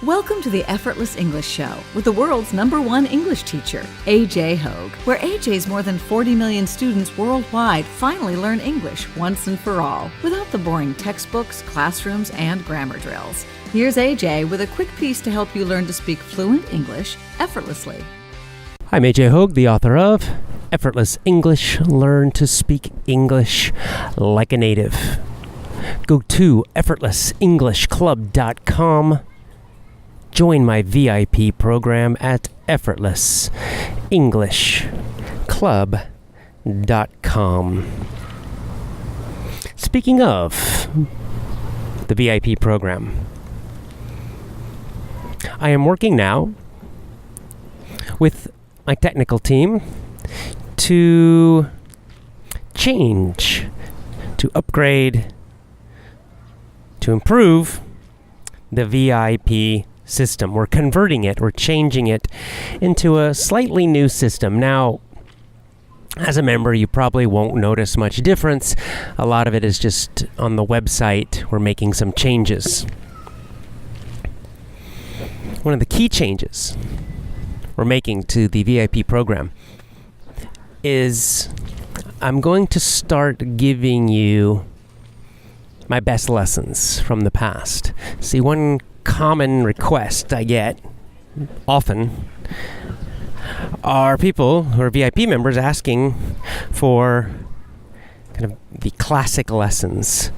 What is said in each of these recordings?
Welcome to the Effortless English Show with the world's #1 English teacher, AJ Hogue, where AJ's more than 40 million students worldwide finally learn English once and for all, without the boring textbooks, classrooms, and grammar drills. Here's AJ with a quick piece to help you learn to speak fluent English effortlessly. I'm AJ Hogue, the author of Effortless English, Learn to Speak English Like a Native. Go to effortlessenglishclub.com. Join my VIP program at effortlessenglishclub.com. Speaking of the VIP program, I am working now with my technical team to change, to upgrade, to improve the VIP system. We're converting it, we're changing it into a slightly new system. Now, as a member, you probably won't notice much difference. A lot of it is just on the website. We're making some changes. One of the key changes we're making to the VIP program is I'm going to start giving you my best lessons from the past. See, one common request I get often are people who are VIP members asking for kind of the classic lessons,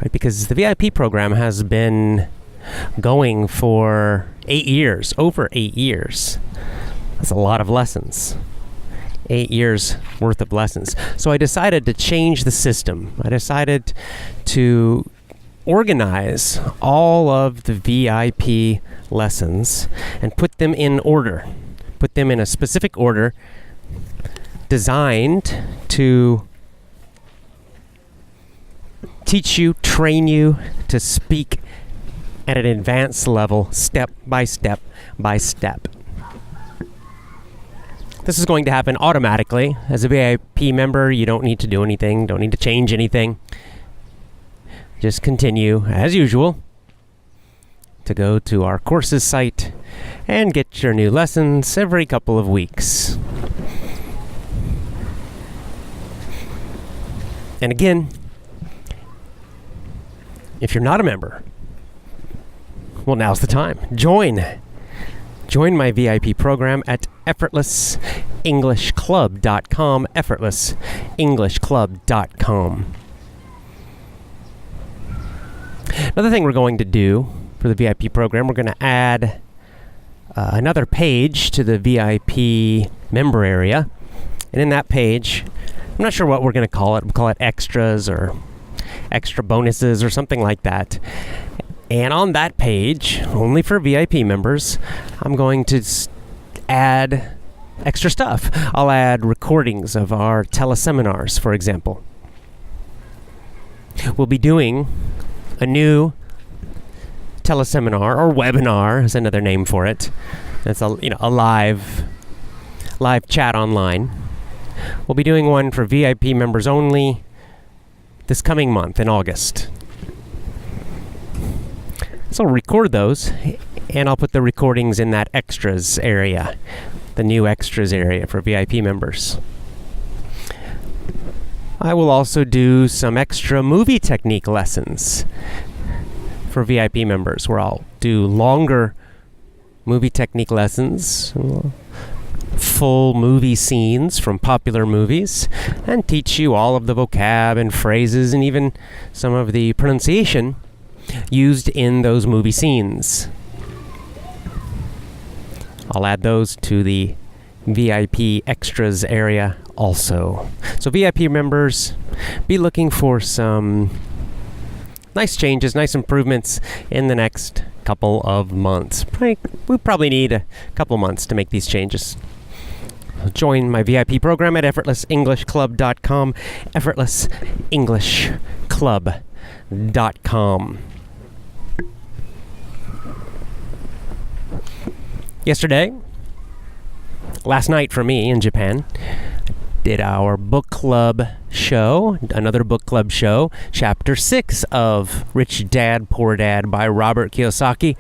right? Because the VIP program has been going for 8 years, over 8 years. That's a lot of lessons. 8 years worth of lessons. So I decided to change the system. I decided to organize all of the VIP lessons and put them in order. Put them in a specific order designed to teach you, train you to speak at an advanced level, step by step by step. This is going to happen automatically. As a VIP member, you don't need to do anything, don't need to change anything. Just continue, as usual, to go to our courses site and get your new lessons every couple of weeks. And again, if you're not a member, well, now's the time. Join my VIP program at effortlessenglishclub.com, effortlessenglishclub.com. Another thing we're going to do for the VIP program, we're going to add another page to the VIP member area. And in that page, I'm not sure what we're going to call it. We'll call it extras or extra bonuses or something like that. And on that page, only for VIP members, I'm going to add extra stuff. I'll add recordings of our teleseminars, for example. We'll be doing a new teleseminar, or webinar is another name for it. It's a live chat online. We'll be doing one for VIP members only this coming month in August. So I'll record those, and I'll put the recordings in that extras area, the new extras area for VIP members. I will also do some extra movie technique lessons for VIP members, where I'll do longer movie technique lessons, full movie scenes from popular movies, and teach you all of the vocab and phrases and even some of the pronunciation used in those movie scenes. I'll add those to the VIP extras area also. So VIP members, be looking for some nice changes, nice improvements in the next couple of months. We probably need a couple months to make these changes. Join my VIP program at effortlessenglishclub.com, effortlessenglishclub.com. Last night for me in Japan, did our book club show, another book club show, Chapter 6 of Rich Dad, Poor Dad by Robert Kiyosaki.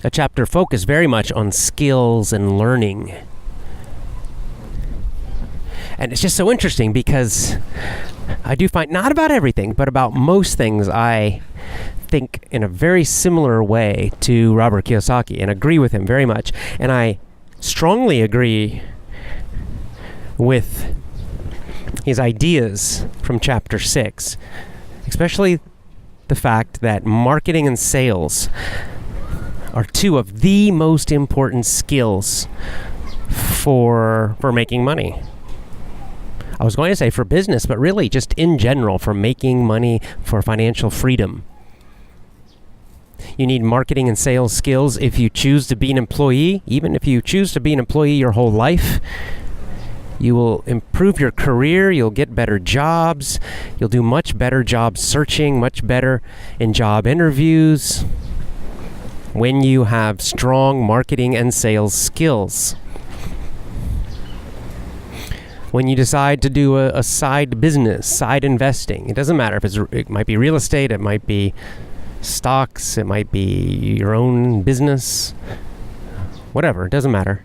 a chapter focused very much on skills and learning. And it's just so interesting because I do find, not about everything, but about most things, I think in a very similar way to Robert Kiyosaki and agree with him very much. And I strongly agree with his ideas from chapter 6, especially the fact that marketing and sales are two of the most important skills for making money. I was going to say for business, but really just in general for making money, for financial freedom. You need marketing and sales skills if you choose to be an employee. Even if you choose to be an employee your whole life, you will improve your career, you'll get better jobs, you'll do much better job searching, much better in job interviews when you have strong marketing and sales skills. When you decide to do a side business, side investing, it doesn't matter if it might be real estate, it might be stocks, it might be your own business, whatever, it doesn't matter.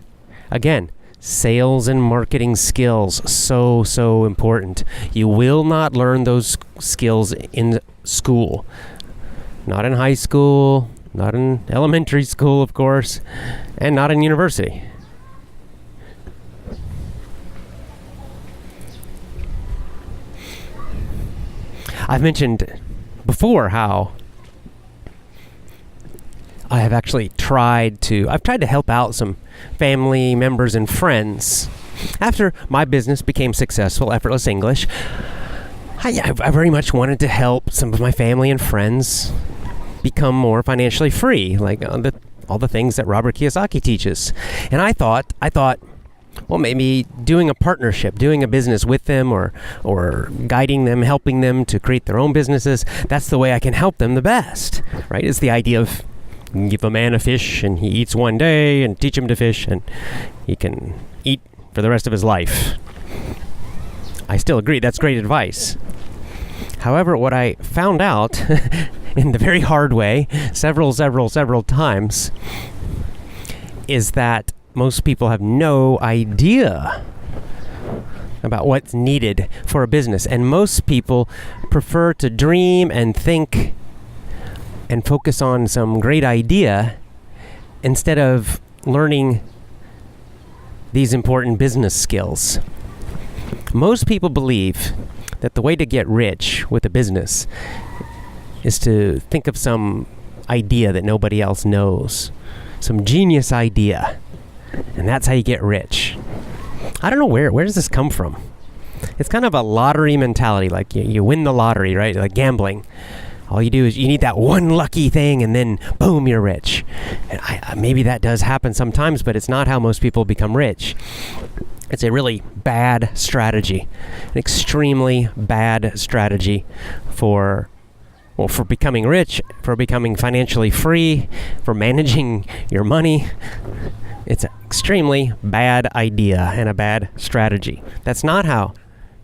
Again, sales and marketing skills, so important. You will not learn those skills in school. Not in high school, not in elementary school, of course, and not in university. I've mentioned before how I have actually tried to help out some family members and friends. After my business became successful, Effortless English, I very much wanted to help some of my family and friends become more financially free, like all the things that Robert Kiyosaki teaches. And I thought, well, maybe doing a partnership, doing a business with them or guiding them, helping them to create their own businesses, that's the way I can help them the best, right? It's the idea of give a man a fish and he eats one day and teach him to fish and he can eat for the rest of his life. I still agree, that's great advice. However, what I found out in the very hard way, several times, is that most people have no idea about what's needed for a business. And most people prefer to dream and think and focus on some great idea instead of learning these important business skills. Most people believe that the way to get rich with a business is to think of some idea that nobody else knows, some genius idea. And that's how you get rich. I don't know where does this come from? It's kind of a lottery mentality, like you win the lottery, right? Like gambling. All you do is you need that one lucky thing and then boom, you're rich. And maybe that does happen sometimes, but it's not how most people become rich. It's a really bad strategy, an extremely bad strategy for becoming rich, for becoming financially free, for managing your money. It's an extremely bad idea and a bad strategy. That's not how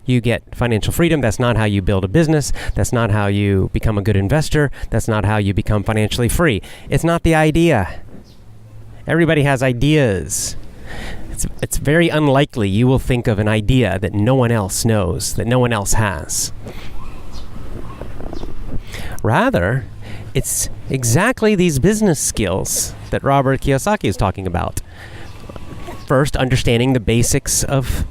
you get financial freedom. That's not how you build a business. That's not how you become a good investor. That's not how you become financially free. It's not the idea. Everybody has ideas. It's very unlikely you will think of an idea that no one else knows, that no one else has. Rather, it's exactly these business skills that Robert Kiyosaki is talking about. First, understanding the basics of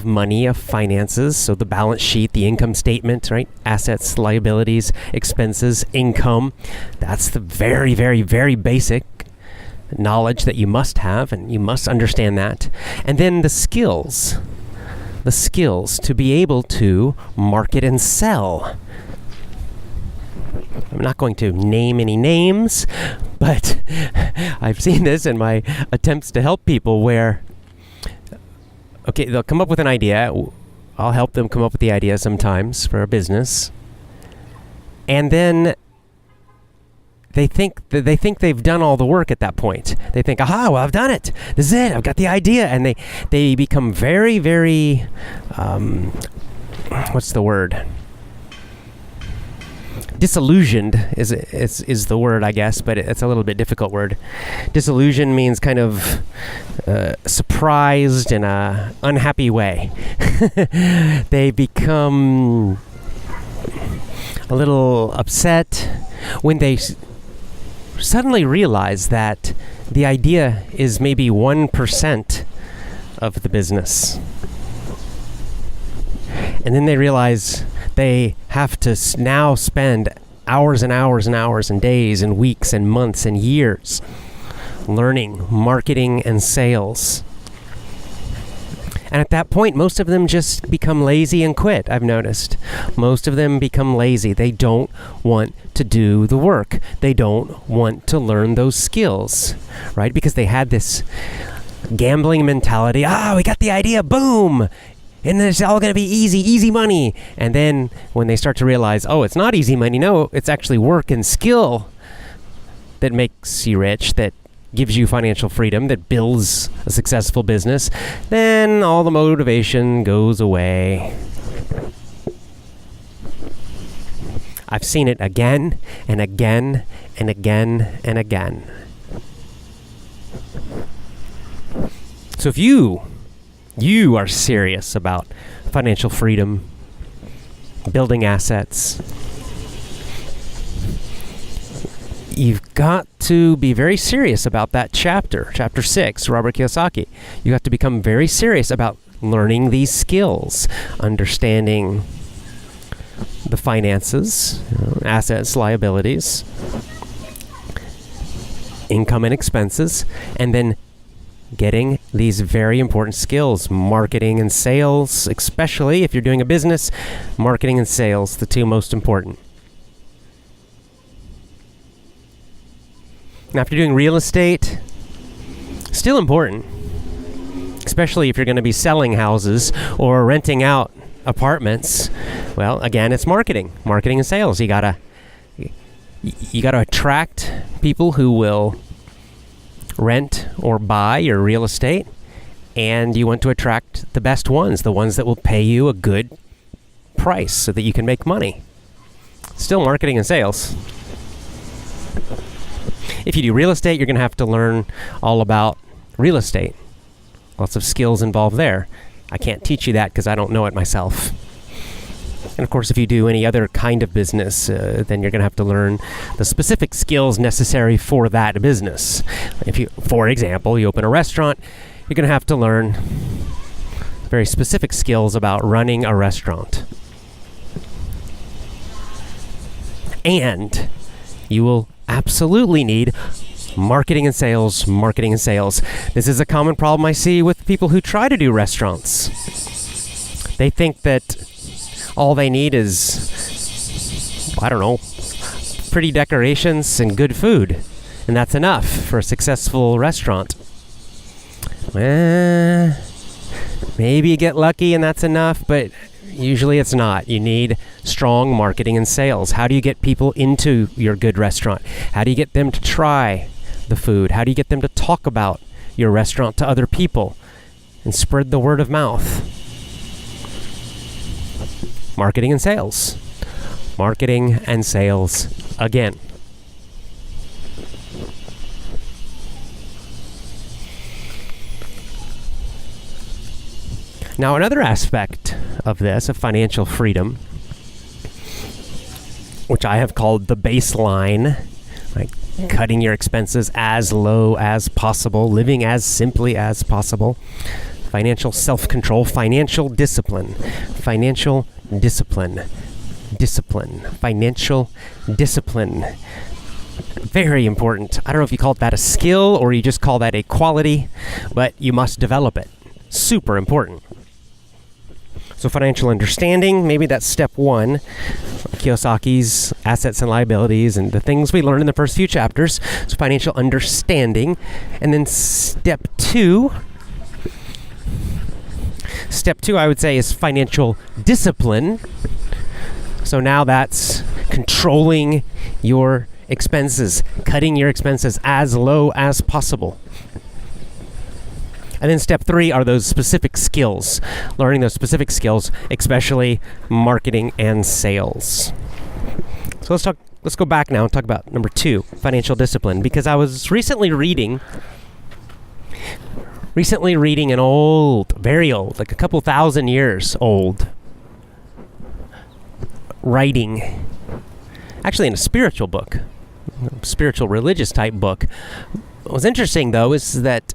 money, of finances, so the balance sheet, the income statement, right? Assets, liabilities, expenses, income. That's the very, very, very basic knowledge that you must have, and you must understand that. And then the skills to be able to market and sell. I'm not going to name any names, but I've seen this in my attempts to help people where, okay, they'll come up with an idea. I'll help them come up with the idea sometimes for a business. And then they think they've done all the work at that point. They think, aha, well, I've done it. This is it. I've got the idea. And they become very, very, what's the word? disillusioned is the word, I guess, but it's a little bit difficult word. Disillusion means kind of surprised in a unhappy way. They become a little upset when they suddenly realize that the idea is maybe 1% of the business. And then they realize they have to now spend hours and hours and hours and days and weeks and months and years learning marketing and sales. And at that point, most of them just become lazy and quit, I've noticed. Most of them become lazy. They don't want to do the work. They don't want to learn those skills, right? Because they had this gambling mentality. We got the idea, boom! And it's all going to be easy money. And then when they start to realize, it's not easy money. No, it's actually work and skill that makes you rich, that gives you financial freedom, that builds a successful business, then all the motivation goes away. I've seen it again and again and again and again. So if you are serious about financial freedom, building assets, you've got to be very serious about that chapter 6, Robert Kiyosaki. You have to become very serious about learning these skills, understanding the finances, assets, liabilities, income and expenses, and then getting these very important skills, marketing and sales, especially if you're doing a business, marketing and sales, the two most important. Now, if you're doing real estate, still important, especially if you're going to be selling houses or renting out apartments. Well, again, it's marketing and sales. You gotta attract people who will rent or buy your real estate, and you want to attract the best ones, the ones that will pay you a good price so that you can make money. Still marketing and sales. If you do real estate, you're going to have to learn all about real estate. Lots of skills involved there. I can't teach you that because I don't know it myself. And of course, if you do any other kind of business, then you're going to have to learn the specific skills necessary for that business. If you, for example, you open a restaurant, you're going to have to learn very specific skills about running a restaurant. And you will absolutely need marketing and sales. This is a common problem I see with people who try to do restaurants. They think that all they need is, pretty decorations and good food, and that's enough for a successful restaurant. Maybe you get lucky and that's enough, but usually it's not. You need strong marketing and sales. How do you get people into your good restaurant? How do you get them to try the food? How do you get them to talk about your restaurant to other people and spread the word of mouth? Marketing and sales. Marketing and sales again. Now, another aspect of this, of financial freedom, which I have called the baseline, right? Cutting your expenses as low as possible, living as simply as possible, financial self-control, financial discipline, financial discipline. Very important. I don't know if you call that a skill or you just call that a quality, but you must develop it. Super important. So financial understanding, maybe that's step 1. Kiyosaki's assets and liabilities and the things we learned in the first few chapters. So financial understanding. And then step 2, I would say, is financial discipline. So now that's controlling your expenses, cutting your expenses as low as possible. And then step 3 are those specific skills, learning those specific skills, especially marketing and sales. So let's go back now and talk about number 2, financial discipline, because I was recently reading an old, very old, like a couple thousand years old writing, actually in a spiritual book, spiritual religious type book. What was interesting though is that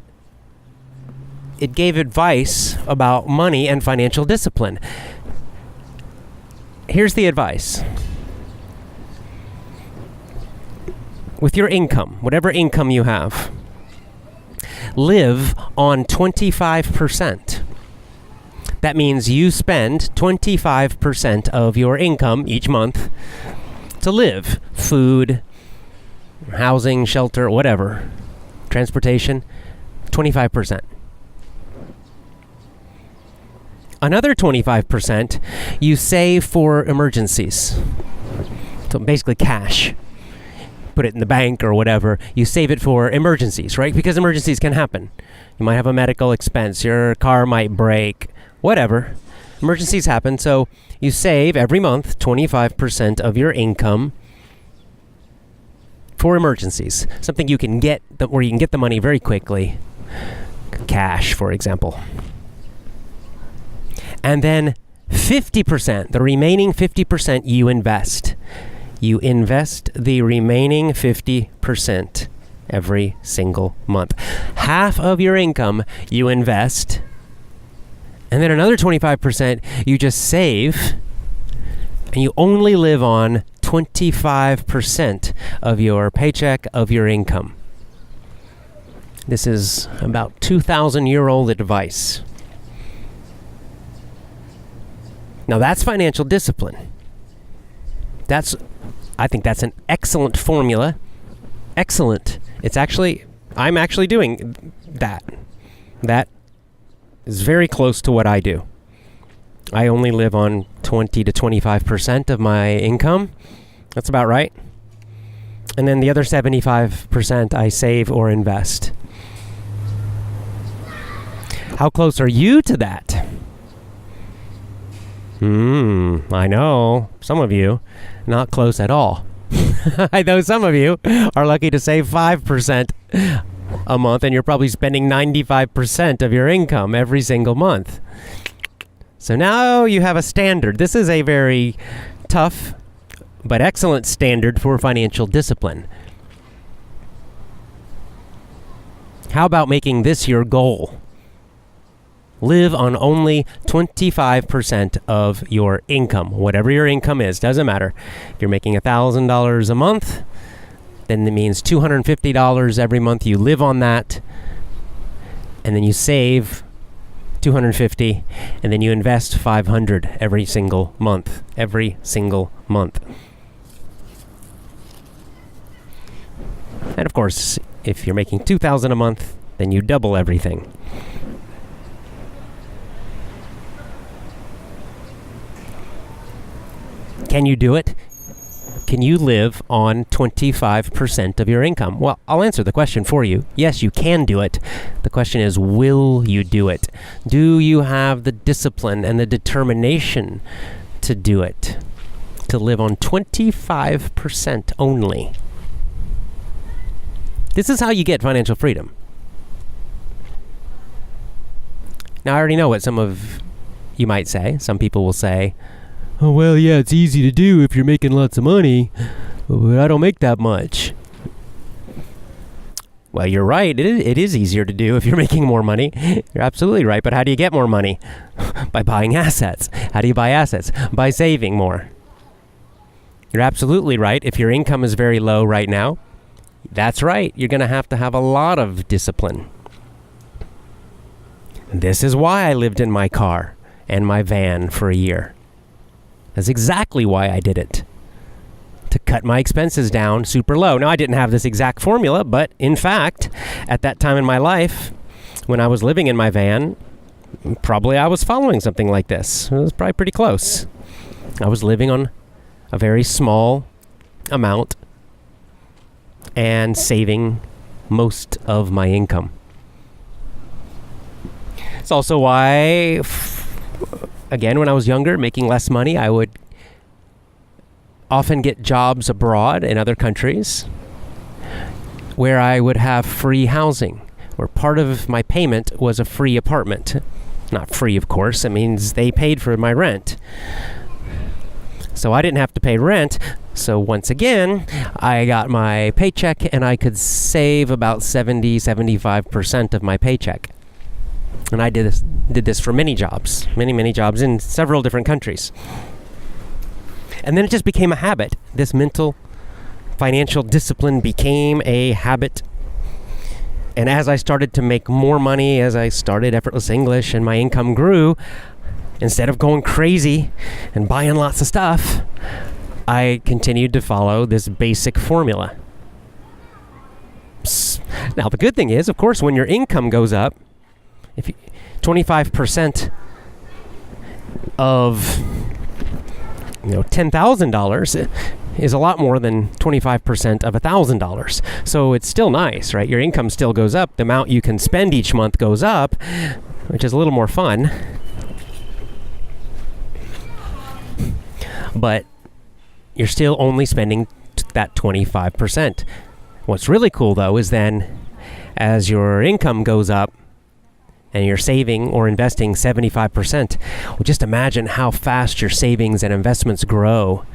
it gave advice about money and financial discipline. Here's the advice. With your income, whatever income you have, live on 25%. That means you spend 25% of your income each month to live. Food, housing, shelter, whatever. Transportation, 25%. Another 25% you save for emergencies. So basically cash. Put it in the bank or whatever. You save it for emergencies, right? Because emergencies can happen. You might have a medical expense. Your car might break. Whatever. Emergencies happen. So you save every month 25% of your income for emergencies. Something you can get, where you can get the money very quickly. Cash, for example. And then 50%, the remaining 50% you invest. You invest the remaining 50% every single month. Half of your income you invest, and then another 25% you just save, and you only live on 25% of your paycheck, of your income. This is about 2,000-year-old advice. Now that's financial discipline. I think that's an excellent formula. Excellent. I'm actually doing that. That is very close to what I do. I only live on 20 to 25% of my income. That's about right. And then the other 75% I save or invest. How close are you to that? I know. Some of you, not close at all. I know some of you are lucky to save 5% a month, and you're probably spending 95% of your income every single month. So now you have a standard. This is a very tough but excellent standard for financial discipline. How about making this your goal? Live on only 25% of your income. Whatever your income is, doesn't matter. If you're making $1,000 a month, then it means $250 every month you live on that. And then you save $250, and then you invest $500 every single month. Every single month. And of course, if you're making $2,000 a month, then you double everything. Can you do it? Can you live on 25% of your income? Well, I'll answer the question for you. Yes, you can do it. The question is, will you do it? Do you have the discipline and the determination to do it? To live on 25% only. This is how you get financial freedom. Now, I already know what some of you might say. Some people will say, oh, well, yeah, it's easy to do if you're making lots of money, but I don't make that much. Well, you're right. It is easier to do if you're making more money. You're absolutely right. But how do you get more money? By buying assets. How do you buy assets? By saving more. You're absolutely right. If your income is very low right now, that's right. You're going to have a lot of discipline. This is why I lived in my car and my van for a year. That's exactly why I did it. To cut my expenses down super low. Now, I didn't have this exact formula, but in fact, at that time in my life, when I was living in my van, probably I was following something like this. It was probably pretty close. I was living on a very small amount and saving most of my income. It's also why, again, when I was younger, making less money, I would often get jobs abroad in other countries where I would have free housing, where part of my payment was a free apartment. Not free, of course. It means they paid for my rent. So I didn't have to pay rent. So once again, I got my paycheck and I could save about 75% of my paycheck. And I did this for many jobs in several different countries. And then it just became a habit. This mental financial discipline became a habit. And as I started to make more money, as I started Effortless English and my income grew, instead of going crazy and buying lots of stuff, I continued to follow this basic formula. Now, the good thing is, of course, when your income goes up, if 25% of $10,000 is a lot more than 25% of $1,000. So it's still nice, right? Your income still goes up. The amount you can spend each month goes up, which is a little more fun. But you're still only spending that 25%. What's really cool, though, is then as your income goes up and you're saving or investing 75%, well, just imagine how fast your savings and investments grow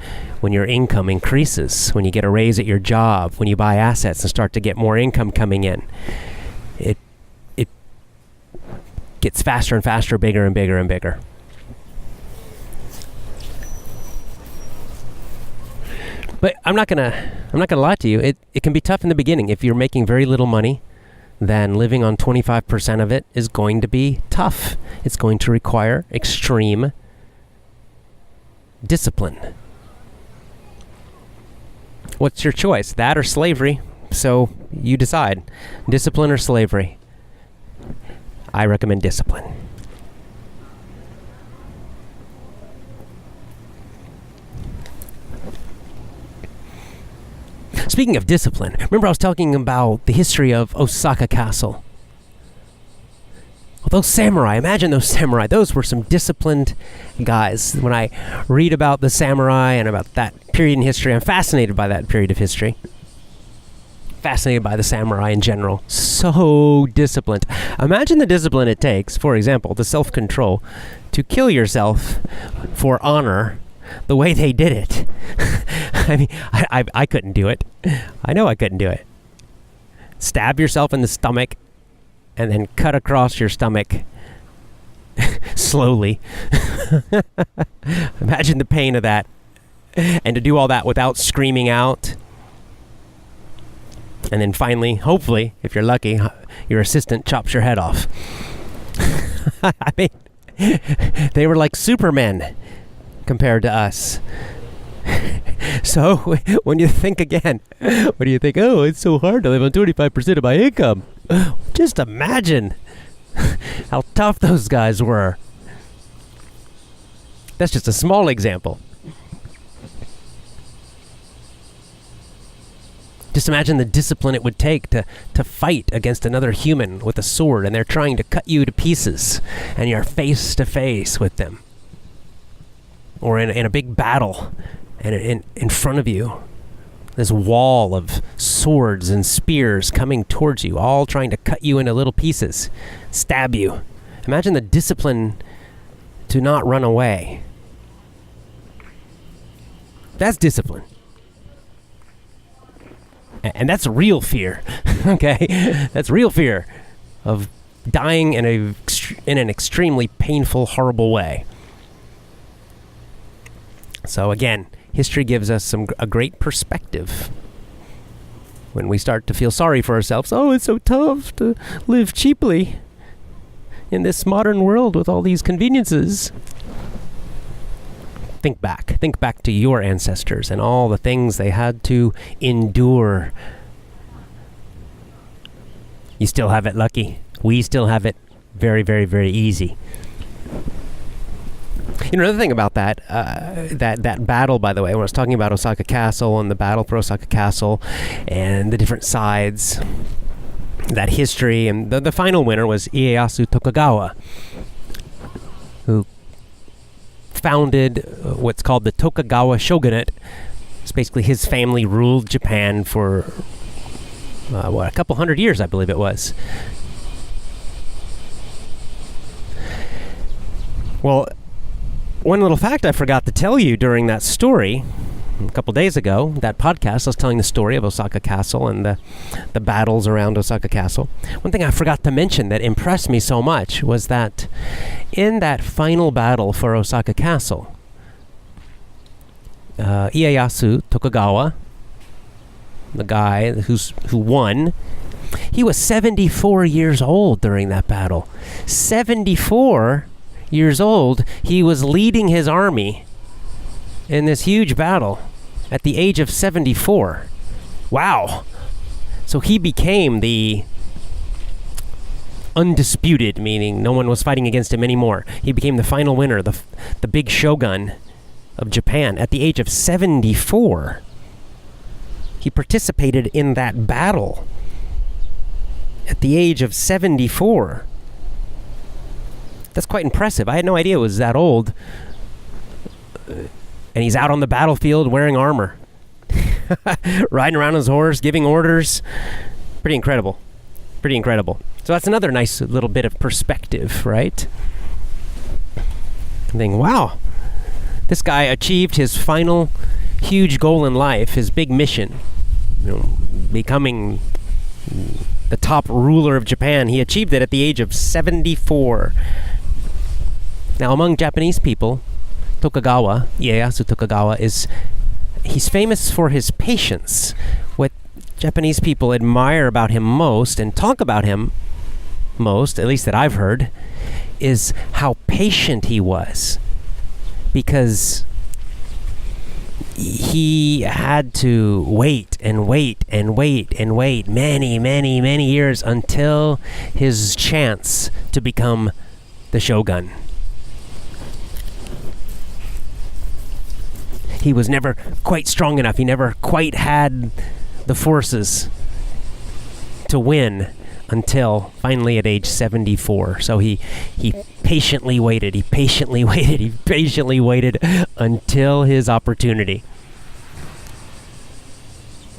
when your income increases, when you get a raise at your job, when you buy assets and start to get more income coming in. It gets faster and faster, bigger and bigger and bigger. But I'm not gonna lie to you. It can be tough in the beginning. If you're making very little money, then living on 25% of it is going to be tough. It's going to require extreme discipline. What's your choice? That or slavery? So you decide. Discipline or slavery? I recommend discipline. Speaking of discipline, remember I was talking about the history of Osaka Castle? Well, those samurai, imagine those samurai. Those were some disciplined guys. When I read about the samurai and about that period in history, I'm fascinated by that period of history. Fascinated by the samurai in general. So disciplined. Imagine the discipline it takes, for example, the self-control, to kill yourself for honor the way they did it. I mean, I couldn't do it. I know I couldn't do it. Stab yourself in the stomach and then cut across your stomach slowly. Imagine the pain of that. And to do all that without screaming out. And then finally, hopefully, if you're lucky, your assistant chops your head off. I mean, they were like supermen compared to us. So, when you think again, what do you think? Oh, it's so hard to live on 25% of my income. Just imagine how tough those guys were. That's just a small example. Just imagine the discipline it would take to fight against another human with a sword, and they're trying to cut you to pieces, and you're face to face with them. Or in a big battle, and in front of you, this wall of swords and spears coming towards you, all trying to cut you into little pieces, stab you. Imagine the discipline to not run away. That's discipline. And that's real fear, okay? That's real fear of dying in an extremely painful, horrible way. So again, history gives us a great perspective. When we start to feel sorry for ourselves, oh, it's so tough to live cheaply in this modern world with all these conveniences. Think back to your ancestors and all the things they had to endure. You still have it lucky. We still have it very, very, very easy. You know, another thing about that battle, by the way, when I was talking about Osaka Castle and the battle for Osaka Castle and the different sides, that history, and the final winner was Ieyasu Tokugawa, who founded what's called the Tokugawa shogunate It's basically his family ruled Japan for, a couple hundred years, I believe it was. Well, one little fact I forgot to tell you during that story, a couple days ago, that podcast, I was telling the story of Osaka Castle and the battles around Osaka Castle. One thing I forgot to mention that impressed me so much was that in that final battle for Osaka Castle, Ieyasu Tokugawa, the guy who won, he was 74 years old during that battle. 74 years old, he was leading his army in this huge battle at the age of 74. Wow. So he became the undisputed, meaning no one was fighting against him anymore. He became the final winner, the big shogun of Japan at the age of 74. He participated in that battle at the age of 74. That's quite impressive. I had no idea it was that old. And he's out on the battlefield wearing armor. Riding around his horse, giving orders. Pretty incredible. Pretty incredible. So that's another nice little bit of perspective, right? I'm thinking, wow. This guy achieved his final huge goal in life, his big mission. Becoming the top ruler of Japan. He achieved it at the age of 74. Now, among Japanese people, Tokugawa, Ieyasu Tokugawa, he's famous for his patience. What Japanese people admire about him most and talk about him most, at least that I've heard, is how patient he was. Because he had to wait and wait and wait and wait many, many, many years until his chance to become the shogun. He was never quite strong enough. He never quite had the forces to win until finally at age 74. So he patiently waited. He patiently waited. He patiently waited until his opportunity.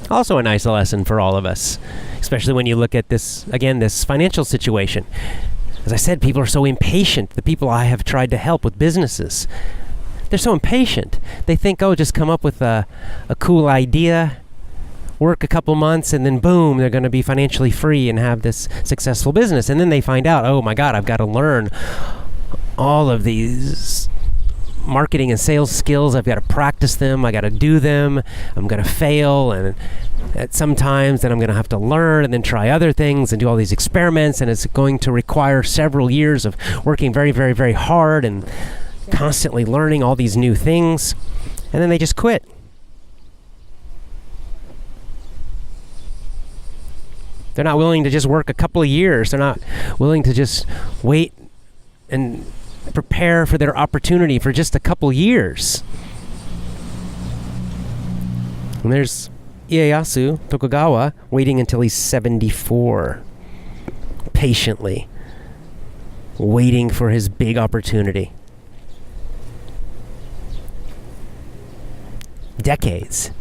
Also a nice lesson for all of us, especially when you look at this, again, this financial situation. As I said, people are so impatient. The people I have tried to help with businesses, they're so impatient. They think, oh, just come up with a cool idea, work a couple months, and then boom, they're going to be financially free and have this successful business. And then they find out, oh my God, I've got to learn all of these marketing and sales skills. I've got to practice them. I got to do them. I'm going to fail, and at sometimes then I'm going to have to learn and then try other things and do all these experiments. And it's going to require several years of working very, very, very hard and constantly learning all these new things, and then they just quit. They're not willing to just work a couple of years. They're not willing to just wait and prepare for their opportunity for just a couple years. And there's Ieyasu Tokugawa waiting until he's 74, patiently waiting for his big opportunity. Decades,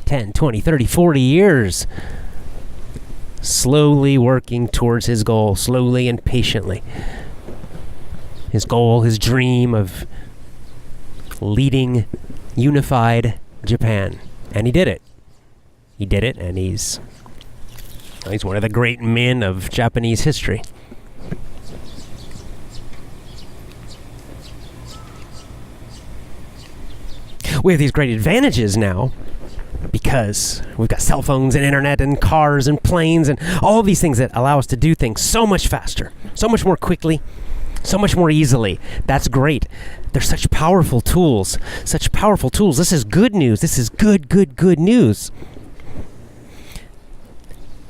10, 20, 30, 40 years, slowly working towards his goal, slowly and patiently. His goal, his dream of leading unified Japan. And he did it. He did it, and he's one of the great men of Japanese history. We have these great advantages now because we've got cell phones and internet and cars and planes and all these things that allow us to do things so much faster, so much more quickly, so much more easily. That's great. They're such powerful tools, such powerful tools. This is good news. This is good news.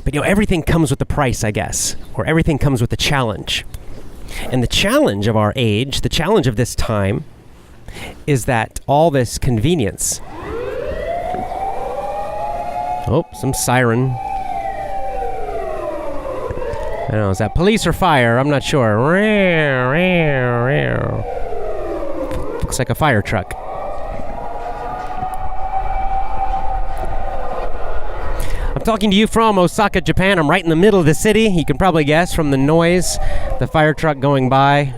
But everything comes with a price, I guess, or everything comes with a challenge. And the challenge of our age, the challenge of this time, is that all this convenience. Oh, some siren. I don't know, is that police or fire? I'm not sure. Looks like a fire truck. Talking to you from Osaka, Japan. I'm right in the middle of the city. You can probably guess from the noise, the fire truck going by.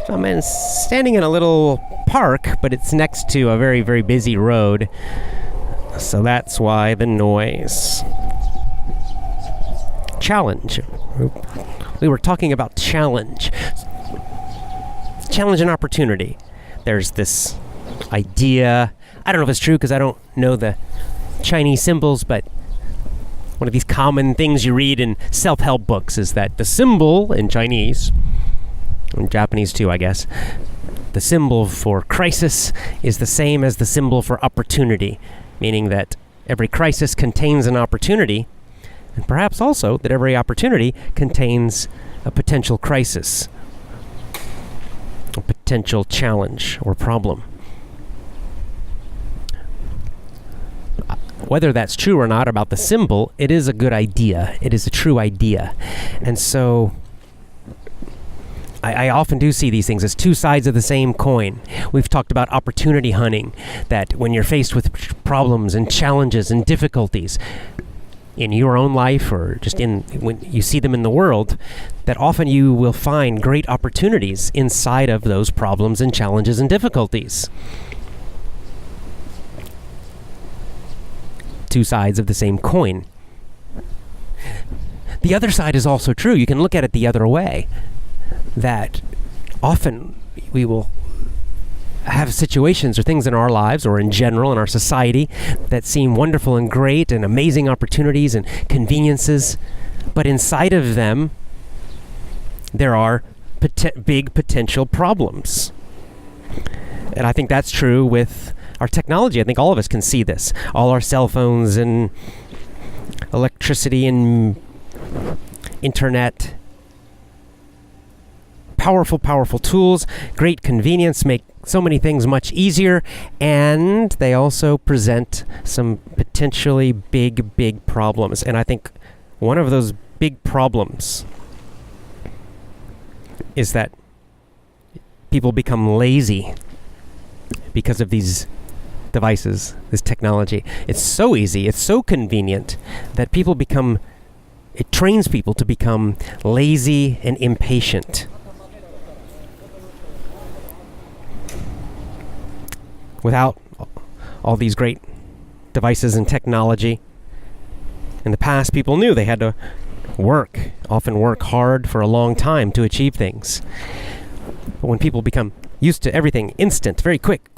I'm standing in a little park, but it's next to a very, very busy road. So that's why the noise. Challenge. We were talking about challenge. Challenge and opportunity. There's this idea. I don't know if it's true because I don't know the Chinese symbols, but one of these common things you read in self-help books is that the symbol in Chinese, in Japanese too, I guess, the symbol for crisis is the same as the symbol for opportunity, meaning that every crisis contains an opportunity, and perhaps also that every opportunity contains a potential crisis, a potential challenge or problem. Whether that's true or not about the symbol, it is a good idea. It is a true idea. And so I often do see these things as two sides of the same coin. We've talked about opportunity hunting, that when you're faced with problems and challenges and difficulties in your own life or just when you see them in the world, that often you will find great opportunities inside of those problems and challenges and difficulties. Two sides of the same coin. The other side is also true. You can look at it the other way, that often we will have situations or things in our lives or in general in our society that seem wonderful and great and amazing opportunities and conveniences, but inside of them there are big potential problems. And I think that's true with our technology. I think all of us can see this. All our cell phones and electricity and internet. Powerful tools, great convenience, make so many things much easier, and they also present some potentially big problems. And I think one of those big problems is that people become lazy because of these devices, this technology. It's so easy, it's so convenient that it trains people to become lazy and impatient. Without all these great devices and technology, in the past people knew they had to often work hard for a long time to achieve things. But when people become used to everything instant, very quick,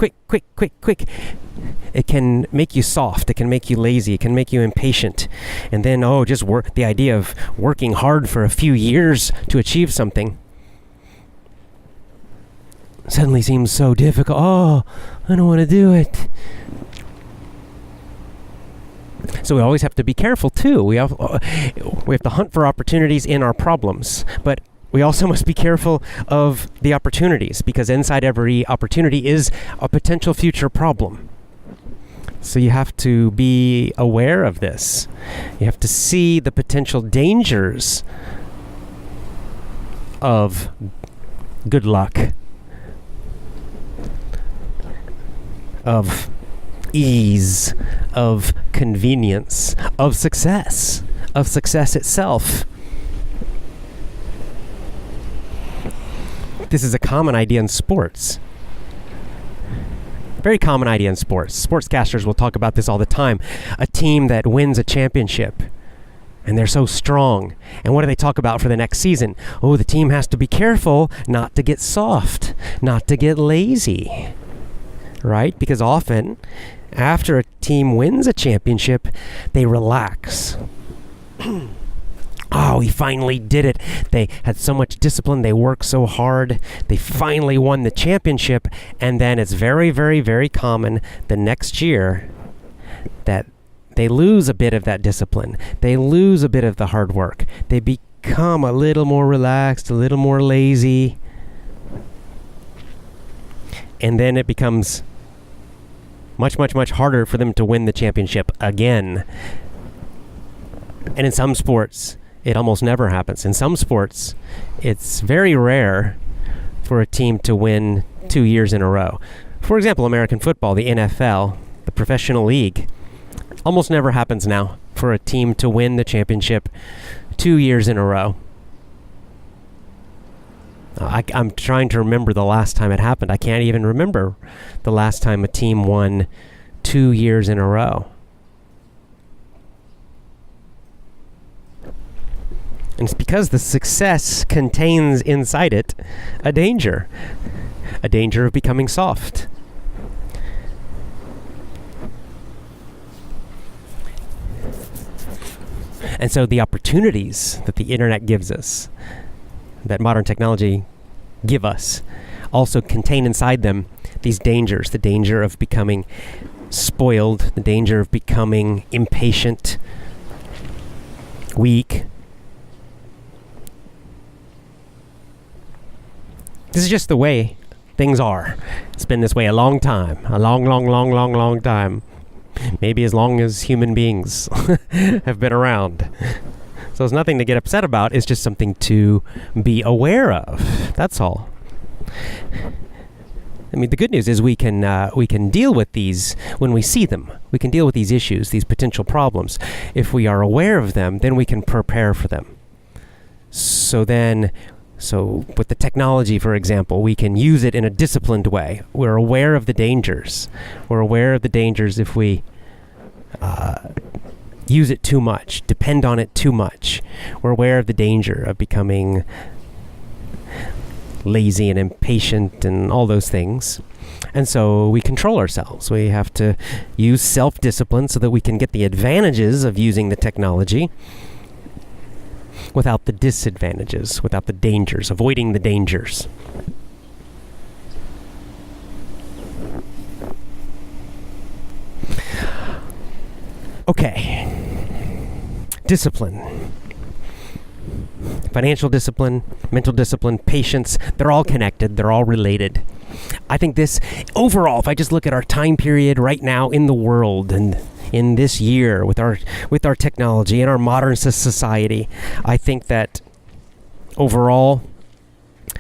it can make you soft, it can make you lazy, it can make you impatient. And then, the idea of working hard for a few years to achieve something suddenly seems so difficult. Oh, I don't want to do it. So we always have to be careful too. We have to hunt for opportunities in our problems, but we also must be careful of the opportunities, because inside every opportunity is a potential future problem. So you have to be aware of this. You have to see the potential dangers of good luck, of ease, of convenience, of success itself. This is a common idea in sports. Very common idea in sports. Sportscasters will talk about this all the time. A team that wins a championship, and they're so strong. And what do they talk about for the next season? Oh, the team has to be careful not to get soft, not to get lazy. Right? Because often, after a team wins a championship, they relax. Oh, we finally did it. They had so much discipline. They worked so hard. They finally won the championship. And then it's very, very, very common the next year that they lose a bit of that discipline. They lose a bit of the hard work. They become a little more relaxed, a little more lazy. And then it becomes much harder for them to win the championship again. And in some sports, it almost never happens. In some sports, it's very rare for a team to win 2 years in a row. For example, American football, the NFL, the professional league, almost never happens now for a team to win the championship 2 years in a row. I'm trying to remember the last time it happened. I can't even remember the last time a team won 2 years in a row. And it's because the success contains inside it a danger of becoming soft. And so the opportunities that the internet gives us, that modern technology give us, also contain inside them these dangers. The danger of becoming spoiled, the danger of becoming impatient, weak. This is just the way things are. It's been this way a long time. A long time. Maybe as long as human beings have been around. So it's nothing to get upset about. It's just something to be aware of. That's all. I mean, the good news is we can deal with these when we see them. We can deal with these issues, these potential problems. If we are aware of them, then we can prepare for them. So with the technology, for example, we can use it in a disciplined way. We're aware of the dangers. We're aware of the dangers if we use it too much, depend on it too much. We're aware of the danger of becoming lazy and impatient and all those things. And so we control ourselves. We have to use self-discipline so that we can get the advantages of using the technology without the disadvantages, without the dangers, avoiding the dangers. Okay. Discipline. Financial discipline, mental discipline, patience, they're all connected, they're all related. I think this, overall, if I just look at our time period right now in the world and in this year with our technology and our modern society, I think that overall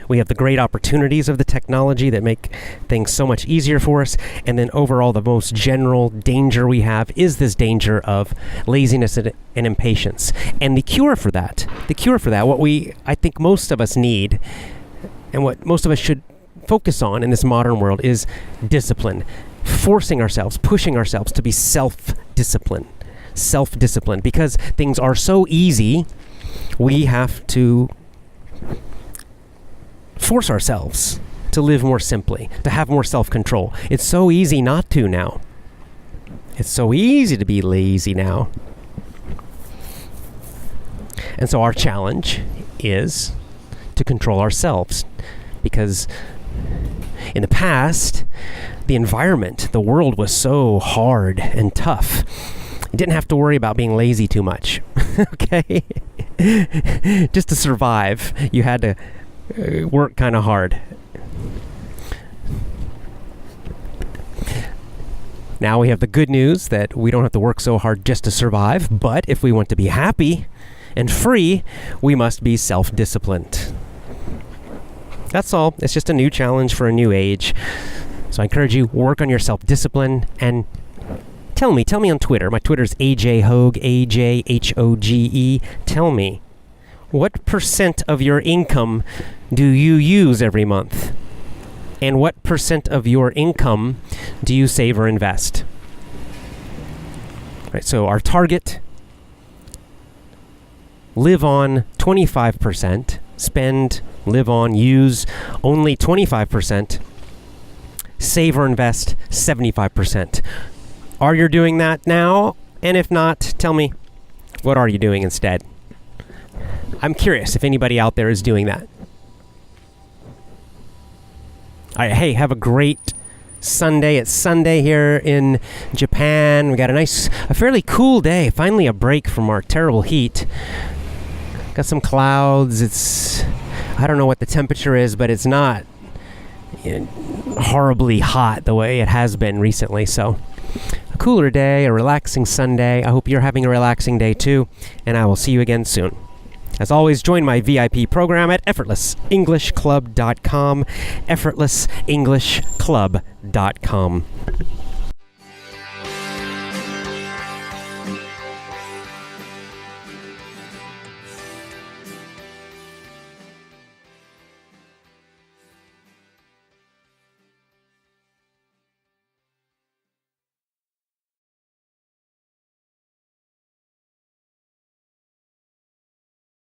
we have the great opportunities of the technology that make things so much easier for us, and then overall the most general danger we have is this danger of laziness and impatience. And the cure for that, what I think most of us need and what most of us should focus on in this modern world is discipline. Forcing ourselves, pushing ourselves to be self-disciplined, because things are so easy, we have to force ourselves to live more simply, to have more self-control. It's so easy not to now. It's so easy to be lazy now. And so our challenge is to control ourselves, because in the past, the environment, the world was so hard and tough. You didn't have to worry about being lazy too much, okay? Just to survive, you had to work kind of hard. Now we have the good news that we don't have to work so hard just to survive, but if we want to be happy and free, we must be self-disciplined. That's all. It's just a new challenge for a new age. So I encourage you, work on your self-discipline, and tell me on Twitter. My Twitter's AJHoge, AJHOGE. Tell me, what % of your income do you use every month? And what % of your income do you save or invest? Right, so our target, live on 25%, spend, live on, use only 25%, save or invest 75%. Are you doing that now? And if not, tell me, what are you doing instead? I'm curious if anybody out there is doing that. All right, hey, have a great Sunday. It's Sunday here in Japan. We got a fairly cool day. Finally a break from our terrible heat. Got some clouds. I don't know what the temperature is, but it's not horribly hot the way it has been recently. So a cooler day, a relaxing Sunday. I hope you're having a relaxing day too, and I will see you again soon. As always, join my VIP program at effortlessenglishclub.com, effortlessenglishclub.com.